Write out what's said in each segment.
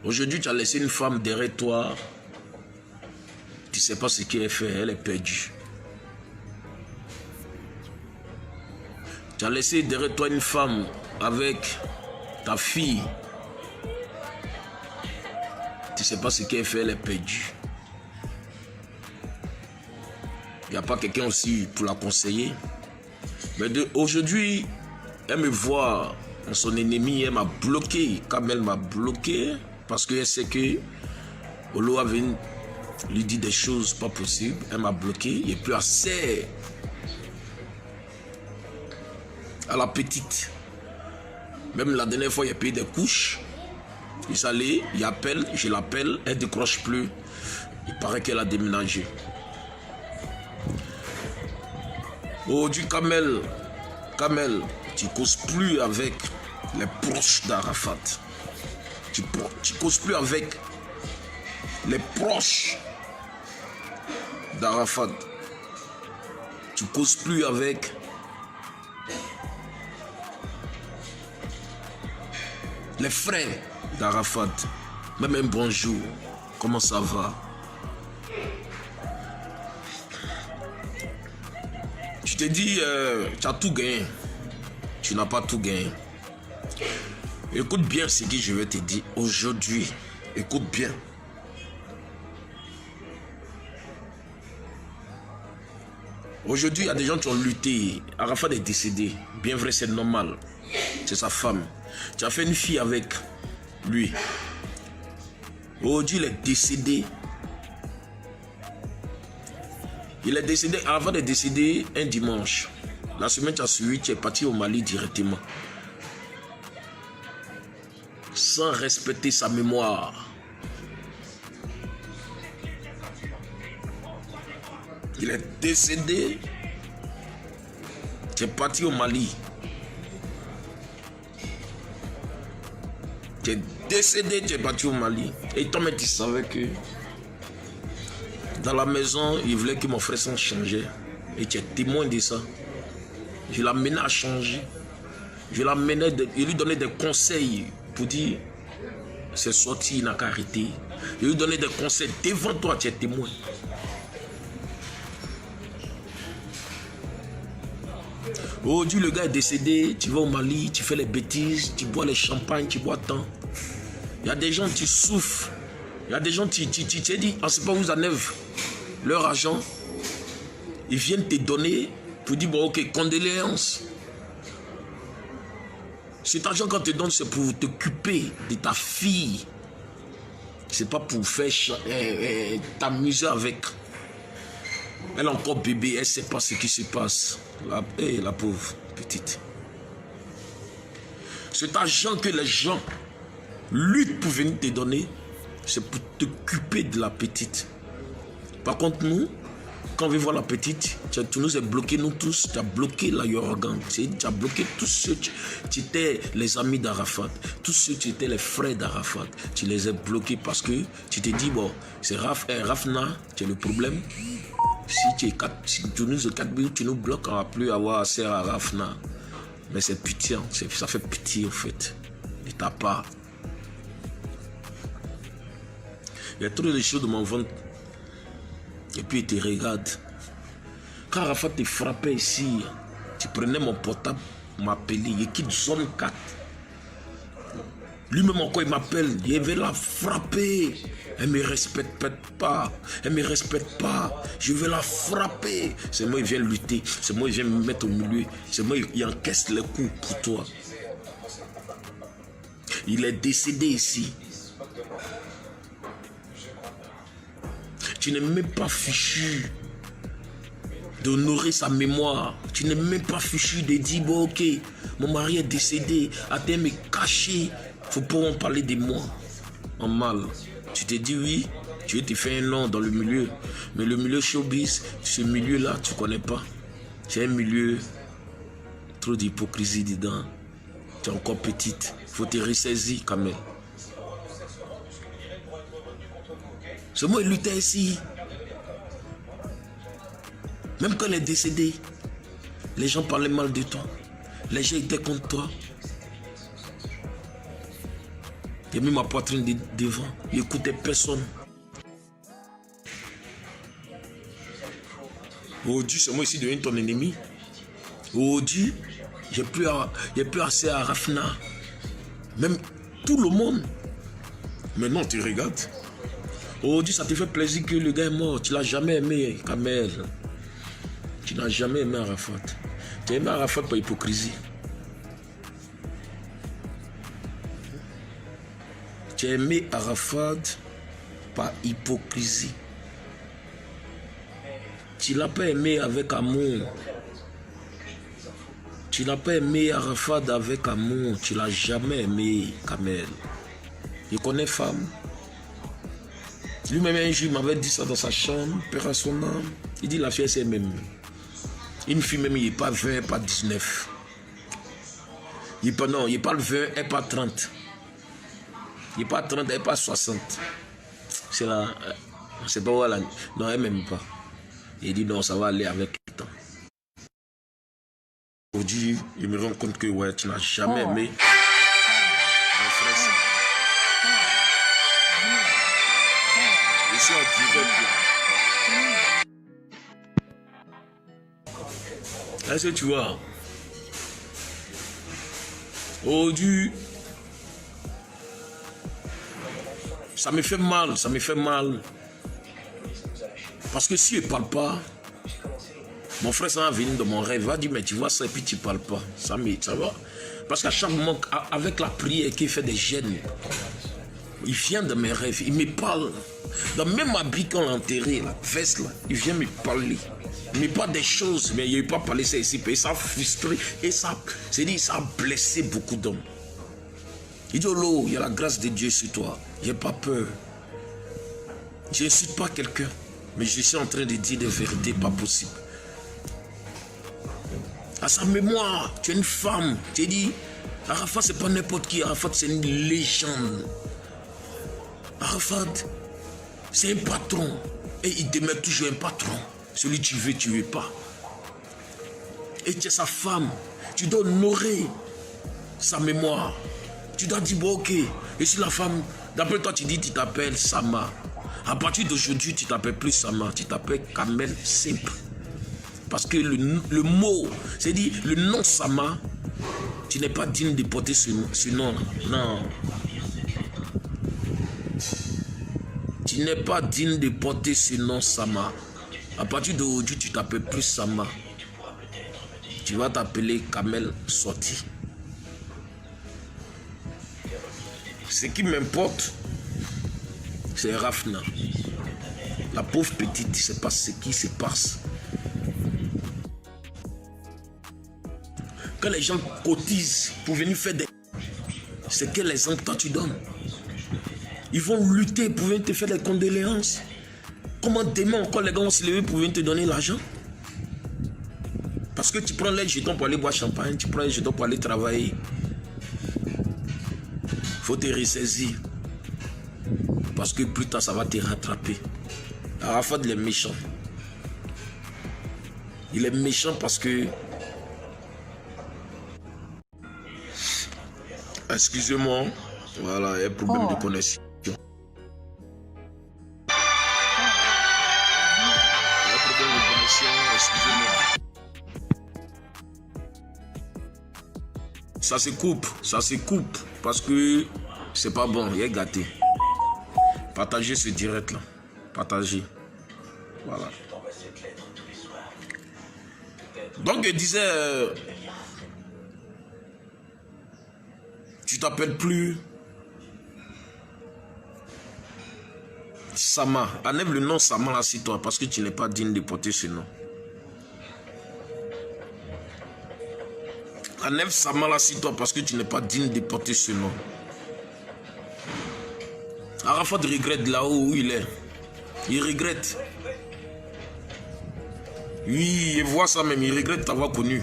Aujourd'hui, tu as laissé une femme derrière toi. Tu ne sais pas ce qu'elle fait, elle est perdue. Tu as laissé derrière toi une femme avec ta fille. Tu ne sais pas ce qu'elle fait, elle est perdue. Il n'y a pas quelqu'un aussi pour la conseiller. Mais aujourd'hui, elle me voit, son ennemi, elle m'a bloqué. Comme elle m'a bloqué, parce qu'elle sait que Olo avait lui dit des choses pas possibles. Elle m'a bloqué. Il n'y a plus assez à la petite. Même la dernière fois, il a payé des couches. Il s'allait, il appelle, je l'appelle, elle ne décroche plus. Il paraît qu'elle a déménagé. Aujourd'hui, Kamel, tu ne causes plus avec les proches d'Arafat. Tu ne causes plus avec les proches d'Arafat. Tu ne causes plus avec les frères d'Arafat. Même un bonjour. Comment ça va? Tu te dis, tu as tout gagné. Tu n'as pas tout gagné. Écoute bien ce que je vais te dire aujourd'hui. Écoute bien. Aujourd'hui, il y a des gens qui ont lutté. Arafat est décédé. Bien vrai, c'est normal. C'est sa femme. Tu as fait une fille avec lui. Aujourd'hui, il est décédé. Il est décédé. Arafat est décédé un dimanche. La semaine qui a suivi, tu es parti au Mali directement. Sans respecter sa mémoire. Il est décédé. Tu es parti au Mali. Tu es décédé, tu es parti au Mali. Et toi-même, tu savais que dans la maison, il voulait que mon frère s'en changeait. Et tu es témoin de ça. Je l'amenais à changer. Je lui donnais des conseils pour dire c'est sorti, il n'a qu'à arrêter. Je lui donnais des conseils devant toi, tu es témoin. Aujourd'hui, le gars est décédé, tu vas au Mali, tu fais les bêtises, tu bois les champagnes, tu bois tant. Il y a des gens qui souffrent. Il y a des gens qui t'es dit, on ne sait pas où ils enlèvent leur argent. Ils viennent te donner pour dire, bon, ok, condoléances. Cet argent qu'on te donne, c'est pour t'occuper de ta fille. C'est pas pour faire t'amuser avec. Elle est encore bébé, elle ne sait pas ce qui se passe. La pauvre petite. Cet argent que les gens luttent pour venir te donner, c'est pour t'occuper de la petite. Par contre, nous, quand on veut voir la petite, tu nous as bloqué, nous tous, tu as bloqué la Yorgan, tu as bloqué tous ceux qui étaient les amis d'Arafat, tous ceux qui étaient les frères d'Arafat, tu les as bloqués parce que tu t'es dit, bon, c'est Rafna, tu es le problème. Si tu nous as 4 000, tu nous bloques, on ne va plus avoir accès à Rafna. Mais c'est pitié, ça fait pitié en fait, de ta part. Il y a trop de choses de mon ventre. Et puis il te regarde. Quand Arafat te frappait ici, tu prenais mon portable, m'appelait, il quitte zone 4. Lui-même encore il m'appelle, il vais la frapper. Elle ne me respecte pas, elle ne me respecte pas, je vais la frapper. C'est moi qui viens lutter, c'est moi qui viens me mettre au milieu, c'est moi qui encaisse les coups pour toi. Il est décédé ici. Tu n'es même pas fichu d'honorer sa mémoire. Tu n'es même pas fichu de dire, bon ok, mon mari est décédé, attends me cacher, faut pas en parler de moi en mal. Tu te dis oui, tu veux te faire un nom dans le milieu, mais le milieu showbiz, ce milieu-là, tu ne connais pas. C'est un milieu, trop d'hypocrisie dedans. Tu es encore petite, il faut te ressaisir quand même. Ce mot, il luttait ici. Même quand elle est décédée, les gens parlaient mal de toi. Les gens étaient contre toi. J'ai mis ma poitrine devant. J'écoutais personne. Aujourd'hui, c'est moi ici devenu ton ennemi. Aujourd'hui, j'ai plus accès à Rafna. Même tout le monde. Maintenant, tu regardes. Aujourd'hui, ça te fait plaisir que le gars est mort. Tu l'as jamais aimé, Kamel. Tu n'as jamais aimé Arafat. Tu as aimé Arafat par hypocrisie. Tu as aimé Arafat par hypocrisie. Tu ne l'as pas aimé avec amour. Tu n'as pas aimé Arafat avec amour. Tu ne l'as jamais aimé, Kamel. Je connais femme. Lui-même un jour, il m'avait dit ça dans sa chambre, père à son âme. Il dit la fille, c'est même. Une fille même, il n'est pas 20, pas 19. Il n'est pas le 20, elle n'est pas 30. Il n'est pas 30, elle n'est pas 60. C'est là, c'est pas voilà. Non, elle m'aime pas. Il dit non, ça va aller avec le temps. Aujourd'hui, il me rend compte que ouais, tu n'as jamais aimé mon frère. Je suis en direct là. Est-ce que tu vois? Aujourd'hui, ça me fait mal, ça me fait mal. Parce que si je ne parle pas, mon frère ça va venir dans mon rêve, il va dire mais tu vois ça et puis tu ne parles pas. Ça va. Parce qu'à chaque moment, avec la prière qu'il fait des gènes, il vient de mes rêves, il me parle. Dans même habit qu'on l'a enterré, la veste là, il vient me parler. Mais pas des choses, mais il n'a pas parlé ça ici. Et ça a frustré, et ça a blessé beaucoup d'hommes. Il dit, oh, il y a la grâce de Dieu sur toi. J'ai pas peur. Je n'insulte pas quelqu'un, mais je suis en train de dire des vérités pas possibles. À sa mémoire, tu es une femme. Tu as dit, Arafat, c'est pas n'importe qui. Arafat, c'est une légende. Arafat, c'est un patron. Et il demeure toujours un patron. Celui que tu veux pas. Et tu es sa femme. Tu dois honorer sa mémoire. Tu dois dire, bon, ok. Et si la femme, d'après toi, tu dis, tu t'appelles Sama. À partir d'aujourd'hui, tu t'appelles plus Sama. Tu t'appelles Kamel simple. Parce que le mot, c'est-à-dire le nom Sama, tu n'es pas digne de porter ce nom. Non. Tu n'es pas digne de porter ce nom Sama. À partir d'aujourd'hui, tu t'appelles plus Sama. Tu vas t'appeler Kamel Sorti. Ce qui m'importe, c'est Rafna. La pauvre petite, c'est pas ce qui se passe. Quand les gens cotisent pour venir faire des... C'est quel exemple toi tu donnes? Ils vont lutter pour venir te faire des condoléances. Comment demain encore les gars vont se lever pour venir te donner l'argent? Parce que tu prends les jetons pour aller boire champagne, tu prends les jetons pour aller travailler. Faut te ressaisir. Parce que plus tard ça va te rattraper. Arafat il est méchant. Il est méchant parce que... Excusez-moi. Voilà, il y a un problème de connexion. Ça se coupe parce que c'est pas bon, il est gâté. Partagez ce direct là, partagez. Voilà. Donc je disais, tu t'appelles plus Sama. Enlève le nom Sama là sur toi parce que tu n'es pas digne de porter ce nom. Enlève Sama là sur toi parce que tu n'es pas digne de porter ce nom. Arafat regrette là-haut où il est. Il regrette. Oui, il voit ça même, il regrette t'avoir connu.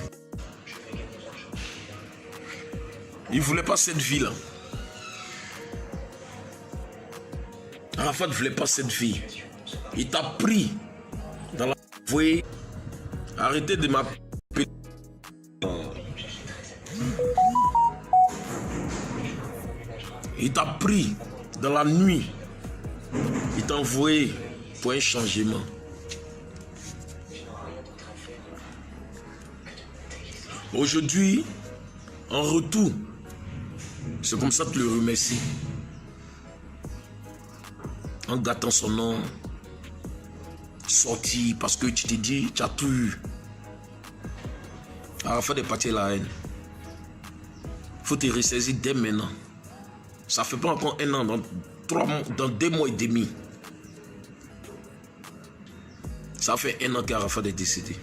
Il ne voulait pas cette vie là. Arafat ne voulait pas cette vie. Il t'a pris dans la... Vous voyez, arrêtez de m'appeler. Il t'a pris dans la nuit. Il t'a envoyé pour un changement. Aujourd'hui, en retour, c'est comme ça que tu le remercies. En gâtant son nom, sorti parce que tu t'es dit, tu as tout eu. À la fin de partir la haine. Il faut te ressaisir dès maintenant. Ça fait pas encore un an, dans 2 mois et demi. Ça fait 1 an qu'Arafat est décédé.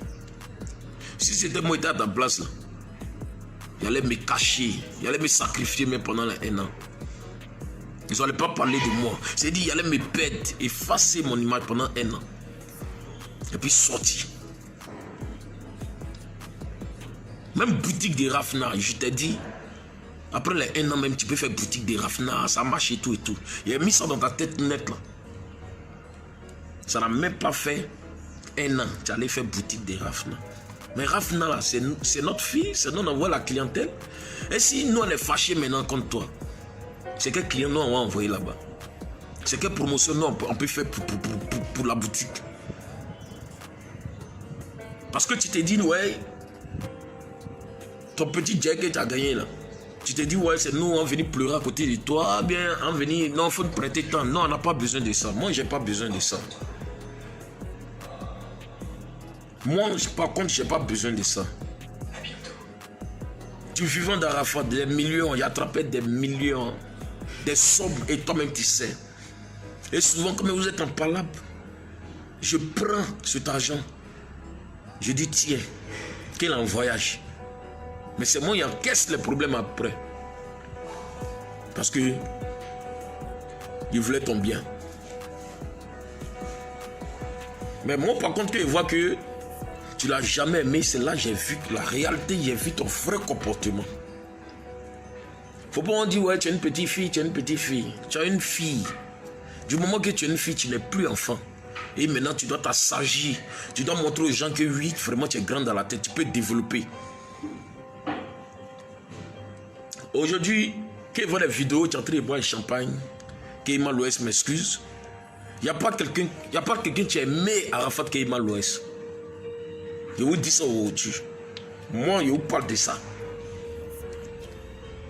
Si c'était moi qui étais à ta place, là, il allait me cacher, il allait me sacrifier même pendant 1 an. Ils n'allaient pas parler de moi. C'est-à-dire, il allait me perdre, effacer mon image pendant 1 an. Et puis sortir. Même boutique de raffinage, je t'ai dit, après les 1 an même, tu peux faire boutique de raffinage, ça marche et tout et tout. Il a mis ça dans ta tête nette là. Ça n'a même pas fait 1 an, tu allais faire boutique de raffinage. Mais raffinage là, c'est notre fille, c'est nous on envoie la clientèle. Et si nous on est fâchés maintenant contre toi, c'est quel client nous on va envoyer là-bas? C'est quelle promotion nous on peut faire pour la boutique? Parce que tu t'es dit, ouais, ton petit jet que tu as gagné là, tu t'es dit, ouais, c'est nous, on venu pleurer à côté de toi, bien, on venu, non, il faut nous prêter temps. Non, on n'a pas besoin de ça. Moi, j'ai pas besoin de ça. Moi, par contre, j'ai pas besoin de ça. Tu vivant d'Arafat, des millions, il attrapait des millions, des sommes, et toi-même tu sais. Et souvent, comme vous êtes en palabre, je prends cet argent. Je dis, tiens, qu'il est en voyage. Mais c'est moi qui encaisse les problèmes après. Parce que il voulait ton bien. Mais moi, par contre, quand je vois que tu l'as jamais aimé, c'est là que j'ai vu la réalité, j'ai vu ton vrai comportement. Faut pas on dire, ouais, tu es une petite fille, tu es une petite fille. Tu as une fille. Du moment que tu es une fille, tu n'es plus enfant. Et maintenant, tu dois t'assagir. Tu dois montrer aux gens que oui, vraiment, tu es grande dans la tête. Tu peux développer. Aujourd'hui, quand je vois les vidéos, tu es en train de boire le champagne, que Iman Louès m'excuse. Il n'y a pas quelqu'un qui a aimé Arafat que Iman Louès. Je vous dis ça aujourd'hui. Moi, je vous parle de ça.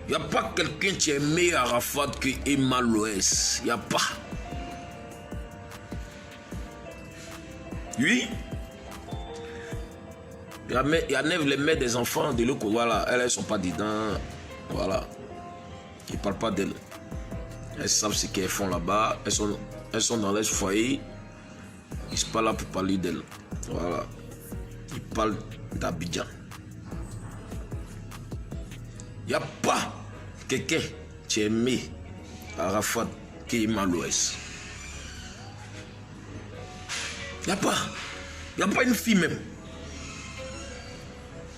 Il n'y a pas quelqu'un qui a aimé Arafat que Iman Louès. Il n'y a pas. Oui. Il y a les mères des enfants de l'autre côté. Voilà, elles ne sont pas dedans. Voilà. Ils ne parlent pas d'elles. Elles savent ce qu'elles font là-bas. Elles sont dans leur foyer. Ils ne sont pas là pour parler d'elles. Voilà. Ils parlent d'Abidjan. Il n'y a pas quelqu'un qui a aimé Arafat qui est Iman Louès. Il n'y a pas. Il n'y a pas une fille même.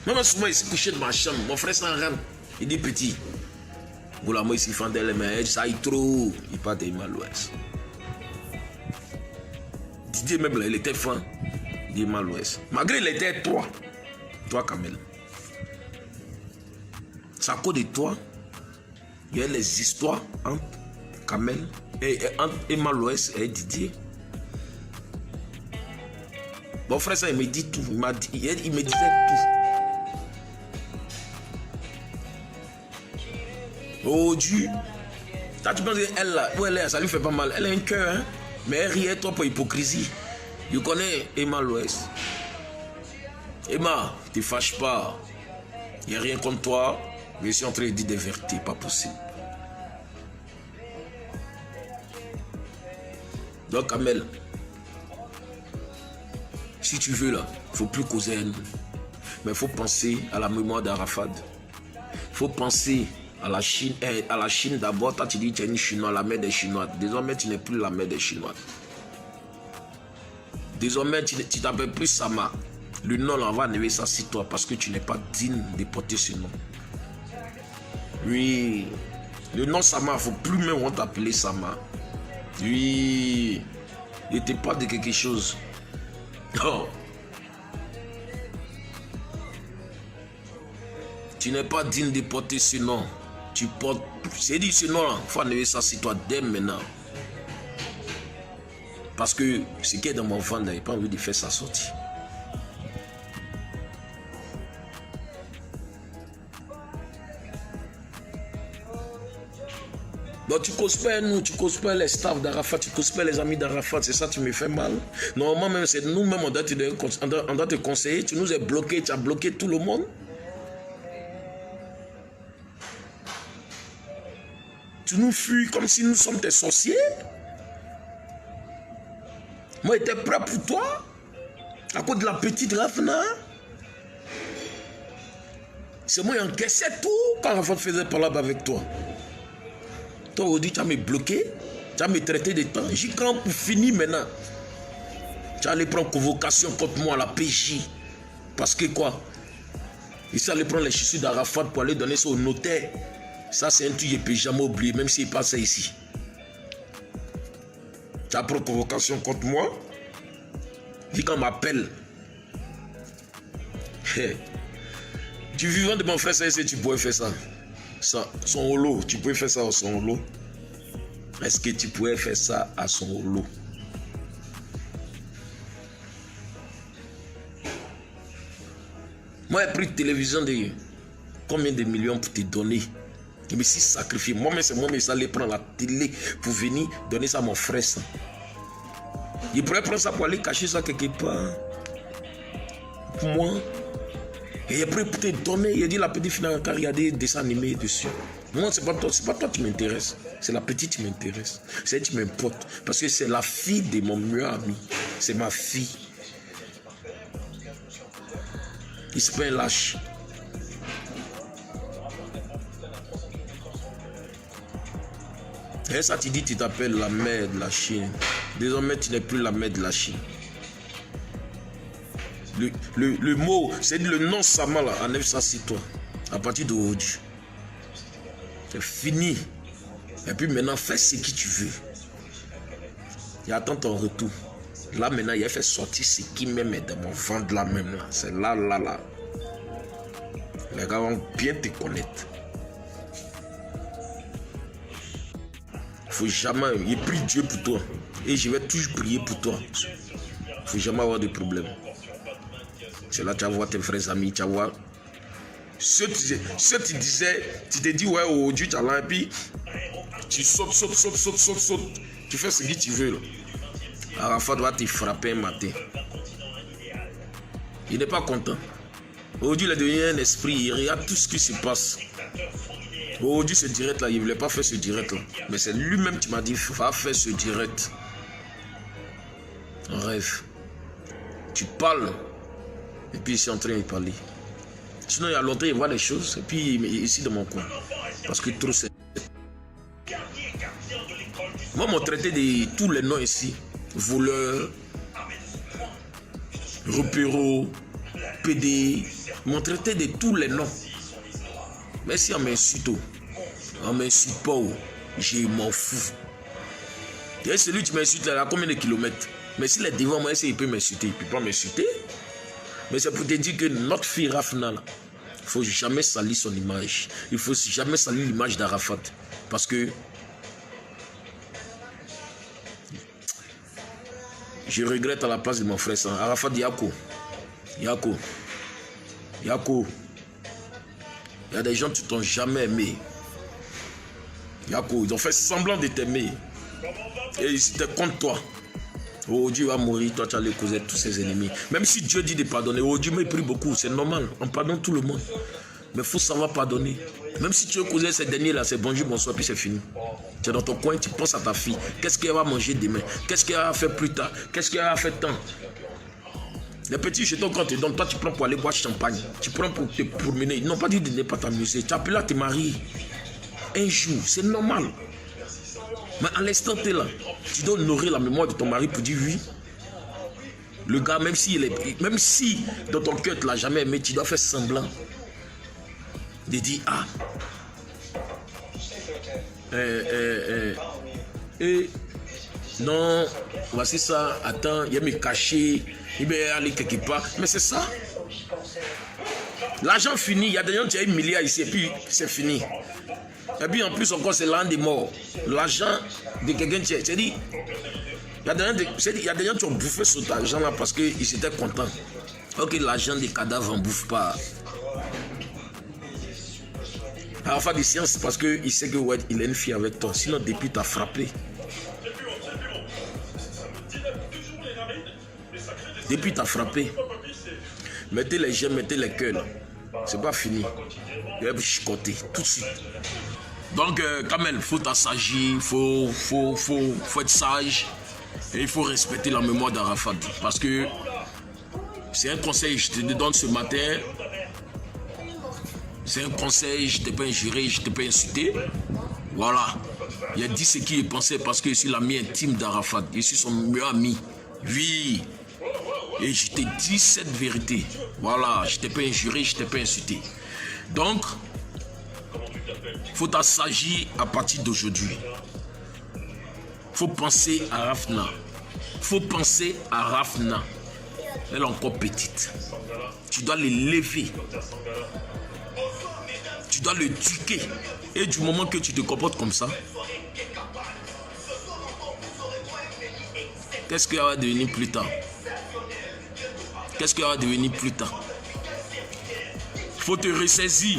Moi, souvent, il s'est couché de ma chambre. Mon frère s'en rentre. Il dit petit. Voilà, moi, ici, fendait les mains. Ça aille trop. Il parle d'Iman Louès. Didier, même là, il était fan d'Iman Louès. Malgré il était toi. Toi, Kamel. C'est à cause de toi. Il y a les histoires entre Kamel et entre Iman Louès et Didier. Mon frère, ça, il me dit tout. Il me disait tout. Oh Dieu. Tu penses qu'elle, là, où elle est, ça lui fait pas mal. Elle a un cœur, hein. Mais elle riait toi pour hypocrisie. Je connais Iman Louès. Emma, ne te fâche pas. Il n'y a rien contre toi. Mais je suis en train de dire des vérités, pas possible. Donc, Kamel, si tu veux là, il ne faut plus causer elle. Mais il faut penser à la mémoire d'Arafat. Il faut penser à la Chine. À la Chine d'abord, toi tu dis que tu es une Chinoise, la mère des Chinois. Désormais, tu n'es plus la mère des Chinois. Désormais, tu t'appelles plus Sama. Le nom, là, on va enlever ça sur toi parce que tu n'es pas digne de porter ce nom. Oui. Le nom Sama, il ne faut plus même on t'appeler Sama. Oui. Il n'était pas de quelque chose. Oh. Tu n'es pas digne de porter ce nom. Tu portes... C'est dit, sinon, il faut enlever ça sur toi dès maintenant. Parce que ce qui est dans mon ventre, il n'a pas envie de faire sa sortie. Bon, tu causes pas nous, tu causes pas les staffs d'Arafat, tu causes pas les amis d'Arafat, c'est ça qui me fait mal. Normalement, même c'est nous-mêmes, on doit te conseiller, tu nous as bloqué, tu as bloqué tout le monde. Tu nous fuis comme si nous sommes des sorciers. Moi, j'étais prêt pour toi, à cause de la petite Rafna. C'est moi qui encaissais tout quand Arafat faisait parler avec toi. Toi, aujourd'hui, tu as me bloqué, tu as me traité de temps. J'y crains pour finir maintenant. Tu allais prendre convocation contre moi à la PJ. Parce que quoi? Ici, aller prendre les chaussures d'Arafat pour aller donner ça au notaire. Ça, c'est un truc que je ne peux jamais oublier, même s'il passe ici. Tu as pris convocation contre moi. Dis qu'on m'appelle. Du vivant de mon frère, ça, tu pourrais faire ça. Son holo, tu pouvais faire ça à son holo. Est-ce que tu pouvais faire ça à son holo? Moi, j'ai pris de télévision de combien de millions pour te donner? Je me suis sacrifié. Moi-même, c'est moi-même qui allais prendre la télé pour venir donner ça à mon frère. Ça. Il pourrait prendre ça pour aller cacher ça quelque part. Pour moi. Et après, pour te donner, il a dit la petite fille n'a qu'à regarder des dessins animés dessus. Moi, c'est pas toi qui m'intéresse. C'est la petite qui m'intéresse. C'est elle qui m'importe. Parce que c'est la fille de mon meilleur ami. C'est ma fille. Il se fait un lâche. Et ça, tu dis, tu t'appelles la mère de la Chine. Désormais, tu n'es plus la mère de la Chine. Le mot, c'est le nom Sama là, enlève ça sur toi. À partir d'aujourd'hui. C'est fini. Et puis maintenant, fais ce que tu veux. Et attends ton retour. Là maintenant, il a fait sortir ce qui même est dans mon ventre là même là. C'est là. Les gars vont bien te connaître. Faut jamais, il prie Dieu pour toi. Et je vais toujours prier pour toi. Faut jamais avoir de problème. C'est là que tu vas voir tes vrais amis, tu vas voir. Ceux tu disais, tu te dis, ouais, aujourd'hui, tu as là, et puis tu sautes. Tu fais ce que tu veux. Là. Arafat va te frapper un matin. Il n'est pas content. Aujourd'hui, il est devenu un esprit, il regarde tout ce qui se passe. Aujourd'hui, ce direct là, il ne voulait pas faire ce direct là. Mais c'est lui-même qui m'a dit, va faire ce direct. En rêve. Tu parles. Et puis, il est en train de parler. Sinon, il y a longtemps, il voit des choses. Et puis, ici, dans mon coin. Parce que trop, c'est... Moi, m'ont traité de tous les noms ici. Voleur, repéro, PD. M'ont traité de tous les noms. Mais si on m'insulte, on m'insulte pas, je m'en fous. Et celui qui m'insulte là, combien de kilomètres? Mais s'il est devant moi, il peut m'insulter. Il ne peut pas m'insulter. Mais c'est pour te dire que notre fille Rafna, il ne faut jamais salir son image. Il ne faut jamais salir l'image d'Arafat. Parce que je regrette à la place de mon frère ça. Arafat Yako. Il y a des gens qui ne t'ont jamais aimé. Yako, ils ont fait semblant de t'aimer. Et ils étaient contre toi. Aujourd'hui, il va mourir, toi tu allais causer tous ses ennemis. Même si Dieu dit de pardonner, aujourd'hui, il prie beaucoup, c'est normal. On pardonne tout le monde. Mais il faut savoir pardonner. Même si tu veux causer ces derniers-là, c'est bonjour, bonsoir, puis c'est fini. Tu es dans ton coin, tu penses à ta fille. Qu'est-ce qu'elle va manger demain? Qu'est-ce qu'elle va faire plus tard? Qu'est-ce qu'elle va faire tant? Les petits jetons quand tu donnes, toi tu prends pour aller boire champagne. Tu prends pour te promener. Ils n'ont pas dit de ne pas t'amuser. Tu appelles là tes maris. Un jour, c'est normal. Mais à l'instant tu es là, tu dois honorer la mémoire de ton mari pour dire oui. Le gars, même si dans ton cœur tu ne l'as jamais aimé, tu dois faire semblant de dire ah. Non, voici ça, attends, il va me cacher, il va aller quelque part. Mais c'est ça. L'argent fini, il y a des gens qui ont 1 milliard ici et puis c'est fini. Et puis en plus encore, c'est l'un des morts. L'argent de quelqu'un tiers. C'est-à-dire, il y a des gens qui ont bouffé cet argent-là parce qu'ils étaient contents. Ok, l'argent des cadavres ne bouffe pas. Alors, faire des sciences parce qu'il sait que ouais, il a une fille avec toi. Sinon, depuis, t'as frappé. Depuis, t'as frappé. Mettez les j'aime, mettez les cœurs. C'est pas fini. Il va vous chicoter tout de suite. Donc, Kamel, il faut t'assagir, faut être sage. Et il faut respecter la mémoire d'Arafat. Parce que c'est un conseil que je te donne ce matin. C'est un conseil, je ne t'ai pas injuré, je ne t'ai pas insulté. Voilà. Il a dit ce qu'il pensait parce que je suis l'ami intime d'Arafat. Je suis son meilleur ami. Oui. Et je t'ai dit cette vérité. Voilà. Je ne t'ai pas injuré, je ne t'ai pas insulté. Donc, il faut t'assagir à partir d'aujourd'hui. Il faut penser à Rafna. Il faut penser à Rafna. Elle est encore petite. Tu dois l'élever. Tu dois le éduquer. Et du moment que tu te comportes comme ça, qu'est-ce qu'il va devenir plus tard? Qu'est-ce qu'il va devenir plus tard? Il faut te ressaisir.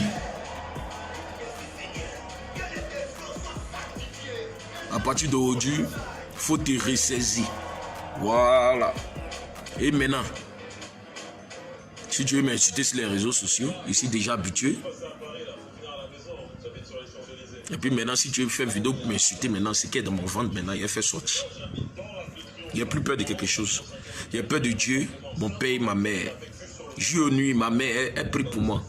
À partir d'aujourd'hui, il faut te ressaisir. Voilà. Et maintenant, si tu veux m'insulter sur les réseaux sociaux, je suis déjà habitué. Et puis maintenant, si tu veux faire une vidéo pour m'insulter, maintenant, ce qui est dans mon ventre, maintenant, il a fait sortir. Il n'y a plus peur de quelque chose. Il y a peur de Dieu, mon père et ma mère. Jour et nuit, ma mère, elle prie pour moi.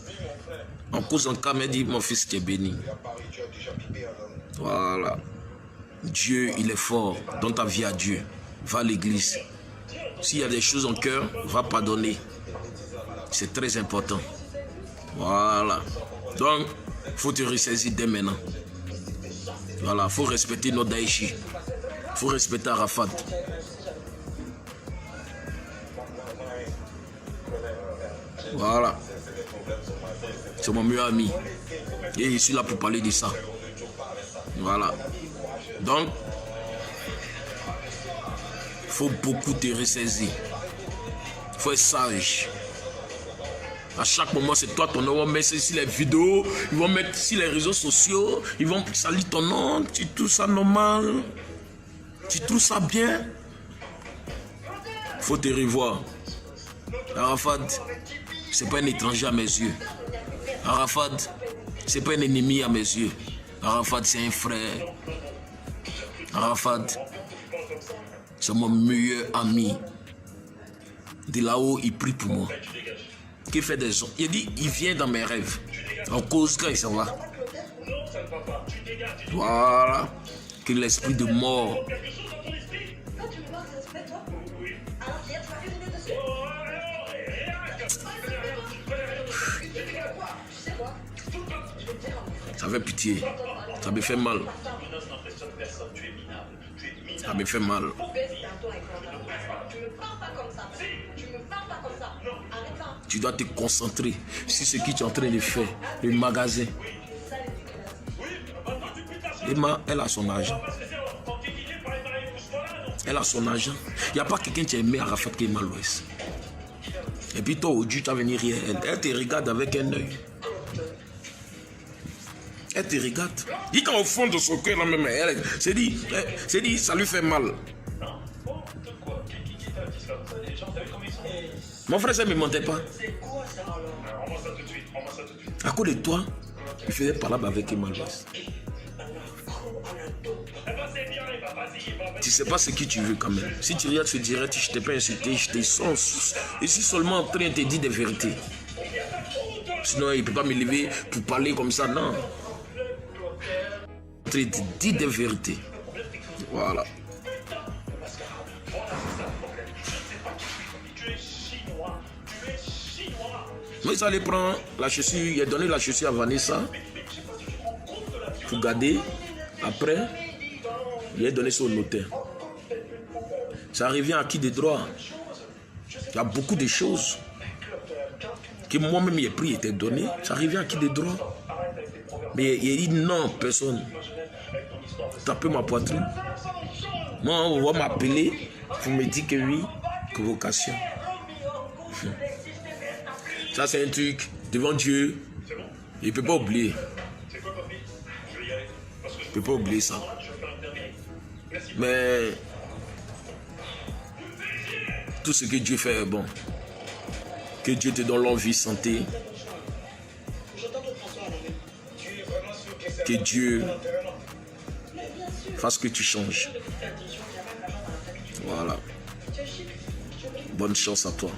En cause en cas, elle dit, mon fils, tu es béni. Voilà. Dieu, il est fort. Donne ta vie à Dieu. Va à l'église. S'il y a des choses en cœur, va pardonner. C'est très important. Voilà. Donc, il faut te ressaisir dès maintenant. Voilà, il faut respecter notre Daïchi. Il faut respecter Arafat. Voilà. C'est mon meilleur ami. Et je suis là pour parler de ça. Voilà. Donc, il faut beaucoup te ressaisir. Il faut être sage. À chaque moment, c'est toi ton nom. Ils vont mettre sur les vidéos, ils vont mettre sur les réseaux sociaux, ils vont salir ton nom. Tu trouves ça normal? Tu trouves ça bien? Il faut te revoir. Arafat, c'est pas un étranger à mes yeux. Arafat, c'est pas un ennemi à mes yeux. Arafat, c'est un frère. Arafat, c'est mon meilleur ami. De là-haut, il prie pour moi. Qui fait des gens. Il dit, il vient dans mes rêves. En cause quand il s'en va. Voilà. Que l'esprit de mort. Ça fait pitié. Ça me fait mal. Ça me fait mal. Tu dois te concentrer sur ce que tu es en train de faire. Le magasin. Emma, elle a son argent. Elle a son argent. Il n'y a pas quelqu'un qui a aimé Arafat qui est mal ouest. Et puis toi, aujourd'hui, tu vas venir rire. Elle te regarde avec un œil. Elle te regarde. Dis qu'au fond de son cœur, même, elle s'est dit, ça lui fait mal. Mon frère, ça ne me mentait pas. À cause de toi, il faisait parler avec Emmanuel. Tu ne sais pas ce que tu veux quand même. Si tu regardes ce direct, je ne t'ai pas insulté, je t'ai sens. Je suis seulement en train de te dire des vérités. Sinon, il ne peut pas me lever pour parler comme ça, non. Je suis en train de te dire des vérités. Voilà. Moi, il allait prendre la chaussure, il a donné la chaussure à Vanessa pour garder. Après, il a donné ça au notaire. Ça revient à qui de droit? Il y a beaucoup de choses que moi-même j'ai pris et été donné. Ça revient à qui de droit? Mais il dit non, personne. Tapez ma poitrine. Moi, on va m'appeler. Vous me dites que oui, convocation. Ça, c'est un truc devant Dieu. Il ne peut pas oublier. Il ne peut pas oublier ça. Mais tout ce que Dieu fait est bon. Que Dieu te donne l'envie, santé. Que Dieu fasse que tu changes. Voilà. Bonne chance à toi.